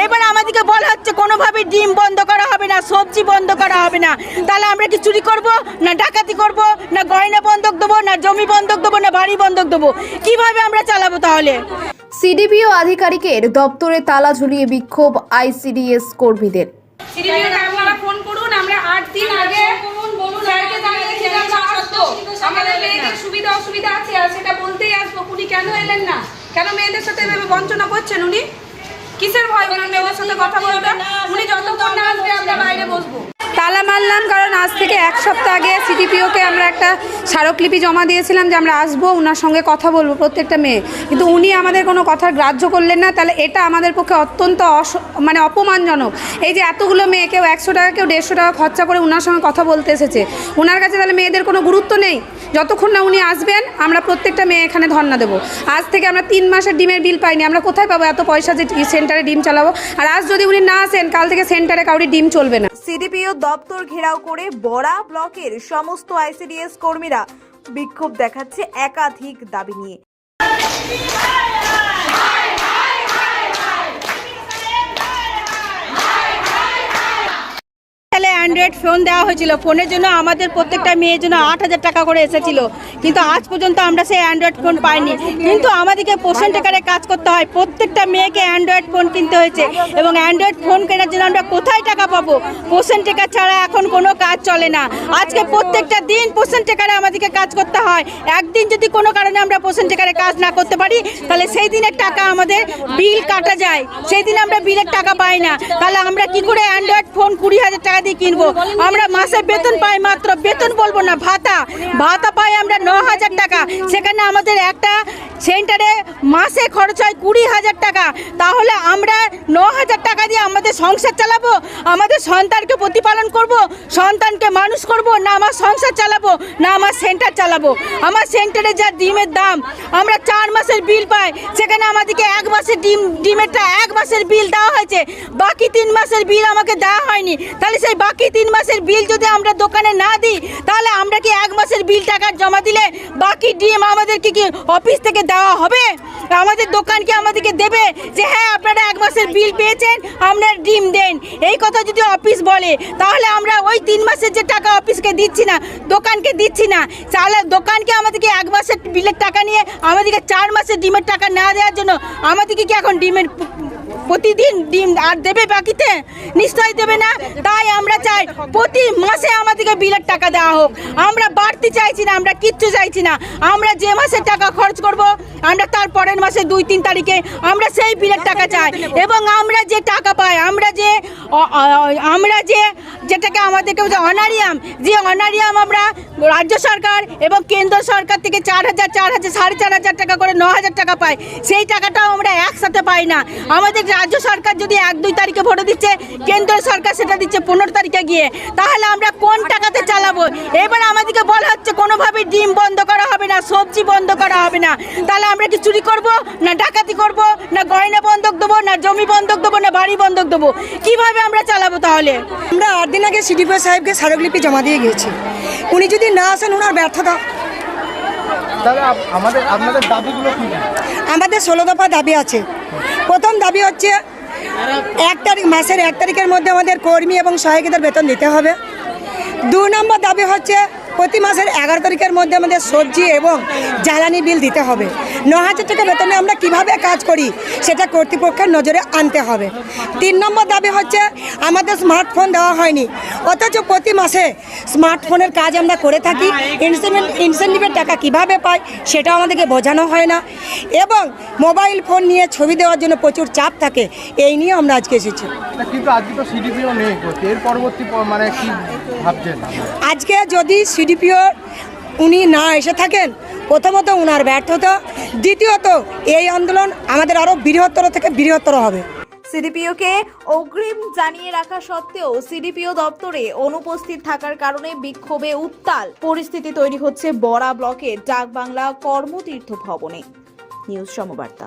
এবার আমাদেরকে বলা হচ্ছে কোনোভাবে ডিম বন্ধ করা হবে না, সবজি বন্ধ করা হবে না। তাহলে আমরা কি চুরি করব, না ডাকাতি করব, না গয়না বন্ধক দেবো, না জমি বন্ধক দেবো, না বাড়ি বন্ধক দেবো? কিভাবে আমরা চালাবো তাহলে? সিডিপিও আধিকারিকের দপ্তরে তালা ঝুলিয়ে বিক্ষোভ আইসিডিএস কর্মীদের। সিডিপিওকে আপনারা ফোন করুন, আমরা 8 দিন আগে স্যারকে জানিয়েছিলাম আমরা আসবো, আমাদের মেয়েদের সুবিধা অসুবিধা আছে আর সেটা বলতেই আসবো। উনি কেন এলেন না? কেন মেয়েদের সাথে এভাবে বঞ্চনা করছেন? উনি কিসের ভয় ওনার মেয়েদের সাথে কথা বলবেন? উনি যতক্ষণ না আসবে আমরা বাইরে বসবো। তালা মারলাম কারণ আজ থেকে 1 সপ্তাহ আগে সিডিপিওকে আমরা একটা স্মারকলিপি জমা দিয়েছিলাম যে আমরা আসবো, ওনার সঙ্গে কথা বলবো প্রত্যেকটা মেয়ে, কিন্তু উনি আমাদের কোনো কথার গ্রাহ্য করলেন না। তাহলে এটা আমাদের পক্ষে অত্যন্ত অপমানজনক। এই যে এতগুলো মেয়ে, কেউ 100 টাকা, কেউ 150 টাকা খরচা করে ওনার সঙ্গে কথা বলতে এসেছে, ওনার কাছে তাহলে মেয়েদের কোনো গুরুত্ব নেই? যতক্ষণ না উনি আসবেন আমরা প্রত্যেকটা মেয়ে এখানে ধর্ণা দেবো। আজ থেকে আমরা 3 মাসের ডিমের বিল পাইনি, আমরা কোথায় পাবো এত পয়সা যে সেন্টারে ডিম চালাবো? আর আজ যদি উনি না আসেন, কাল থেকে সেন্টারে কাউরি ডিম চলবে না। সিডিপিও দপ্তর ঘেরাও করে বড়া ব্লকের সমস্ত আইসিডিএস কর্মীরা বিক্ষোভ দেখাচ্ছে একাধিক দাবি নিয়ে। অ্যান্ড্রয়েড ফোন দেওয়া হয়েছিল, ফোনের জন্য আমাদের প্রত্যেকটা মেয়ের জন্য 8,000 টাকা করে এসেছিল, কিন্তু আজ পর্যন্ত আমরা সেই অ্যান্ড্রয়েড ফোন পাইনি। কিন্তু আমাদেরকে পোষণ টেকারে কাজ করতে হয়, প্রত্যেকটা মেয়েকে অ্যান্ড্রয়েড ফোন কিনতে হয়েছে, এবং অ্যান্ড্রয়েড ফোন কেনার জন্য আমরা কোথায় টাকা পাবো? পোষণ টেকা ছাড়া এখন কোনো কাজ চলে না। আজকে প্রত্যেকটা দিন পোষণ টেকারে আমাদেরকে কাজ করতে হয়। একদিন যদি কোনো কারণে আমরা পোষণ টেকারে কাজ না করতে পারি, তাহলে সেই দিনের টাকা আমাদের বিল কাটা যায়, সেই দিন আমরা বিলের টাকা পাই না। তাহলে আমরা কি করে অ্যান্ড্রয়েড ফোন 20,000 টাকা দিয়ে কিনবো? আমরা মাসে বেতন পাই, মাত্র বেতন বলবো না, ভাতা পাই আমরা 9,000 টাকা। সেখানে আমাদের একটা সেন্টারে মাসে খরচ হয় 20,000 টাকা। তাহলে আমরা 9,000 টাকা দিয়ে আমাদের সংসার চালাবো, আমাদের সন্তানকে প্রতিপালন করব, সন্তানকে মানুষ করব, না আমার সংসার চালাবো, না আমার সেন্টার চালাবো? আমার সেন্টারে যা ডিমের দাম, আমরা 4 মাসের বিল পাই, সেখানে আমাদেরকে 1 মাসের ডিমেরটা 1 মাসের বিল দেওয়া হয়েছে, বাকি 3 মাসের বিল আমাকে দেওয়া হয়নি। তাহলে সেই বাকি 3 মাসের বিল যদি আমরা দোকানে না দিই, তাহলে আমরা কি 1 মাসের বিল টাকা জমা দিলে বাকি ডিম আমাদেরকে কি অফিস থেকে দেওয়া হবে? আমাদের দোকান কি আমাদেরকে দেবে যে হ্যাঁ আপনারা 1 মাসের বিল পেয়েছেন, আপনারা ডিম দেন? এই কথা যদি অফিস বলে, তাহলে আমরা ওই 3 মাসের যে টাকা অফিসকে দিচ্ছি না, দোকানকে দিচ্ছি না, তাহলে দোকানকে আমাদেরকে 1 মাসের বিলের টাকা নিয়ে আমাদেরকে 4 মাসের ডিমের টাকা না দেওয়ার জন্য আমাদেরকে কি এখন ডিমের প্রতিদিন ডিম আর দেবে বাকিতে? নিশ্চয়ই দেবে না। তাই আমরা চাই প্রতি মাসে আমাদেরকে বিলের টাকা দেওয়া হোক। আমরা বাড়তি চাইছি না, আমরা কিচ্ছু চাইছি না। আমরা যে মাসে টাকা খরচ করব, আমরা তার পরের মাসে 2-3 তারিখে আমরা সেই বিলের টাকা চাই। এবং আমরা যে টাকা পাই, আমরা যে যেটাকে আমাদেরকে অনারিয়াম, যে অনারিয়াম আমরা রাজ্য সরকার এবং কেন্দ্র সরকার থেকে 4,000, 4,500 টাকা করে 9,000 টাকা পাই, সেই টাকাটাও আমরা একসাথে পাই না। আমাদের রাজ্য সরকার যদি 1-2 তারিখে ভোট দিচ্ছে, কেন্দ্র সরকার সেটা দিচ্ছে 15 তারিখে গিয়ে, তাহলে আমরা কোন টাকাতে চালাবো? এবার আমাদেরকে বলা হচ্ছে কোনোভাবে ডিম বন্ধ করা হবে না, সবজি বন্ধ করা হবে না। তাহলে আমরা কি চুরি করব, না ডাকাতি করব, না গয়না বন্ধক দেবো, না জমি বন্ধক দেবো, না বাড়ি বন্ধক দেবো? কিভাবে আমরা চালাবো তাহলে? আমরা 8 দিন আগে সিডিপিও সাহেবকে স্মারকলিপি জমা দিয়ে গিয়েছি, উনি যদি না আসেন ওনার ব্যর্থতা। আপনাদের দাবিগুলো কি? আমাদের 16 দফা দাবি আছে। প্রথম দাবি হচ্ছে 1 তারিখ, মাসের 1 তারিখের মধ্যে আমাদের কর্মী এবং সহায়িকাদের বেতন দিতে হবে। 2 নম্বর দাবি হচ্ছে প্রতি মাসের 11 তারিখের মধ্যে আমাদের সবজি এবং জ্বালানি বিল দিতে হবে। 9,000 টাকা বেতনে আমরা কিভাবে কাজ করি সেটা কর্তৃপক্ষের নজরে আনতে হবে। 3 নম্বর দাবি হচ্ছে আমাদের স্মার্টফোন দেওয়া হয়নি, অথচ প্রতি মাসে স্মার্টফোনের কাজ আমরা করে থাকি। ইনসেন্টিভের টাকা কিভাবে পাই সেটাও আমাদেরকে বোঝানো হয় না, এবং মোবাইল ফোন নিয়ে ছবি দেওয়ার জন্য প্রচুর চাপ থাকে। এই নিয়ে আমরা আজকে এসেছি। কিন্তু আজকে তো সিডিপিও নেই, এর পরবর্তী মানে কি ভাবছেন? আজকে যদি সিডিপিও উনি না এসে থাকেন, প্রথমত ওনার ব্যর্থতা, দ্বিতীয়ত এই আন্দোলন আমাদের আরও বৃহত্তর থেকে বৃহত্তর হবে। সিডিপিওকে অগ্রিম জানিয়ে রাখা সত্ত্বেও সিডিপিও দপ্তরে অনুপস্থিত থাকার কারণে বিক্ষোভে উত্তাল পরিস্থিতি তৈরি হচ্ছে বড়া ব্লকের ডাকবাংলা কর্মতীর্থ ভবনে। নিউজ সমবার্তা।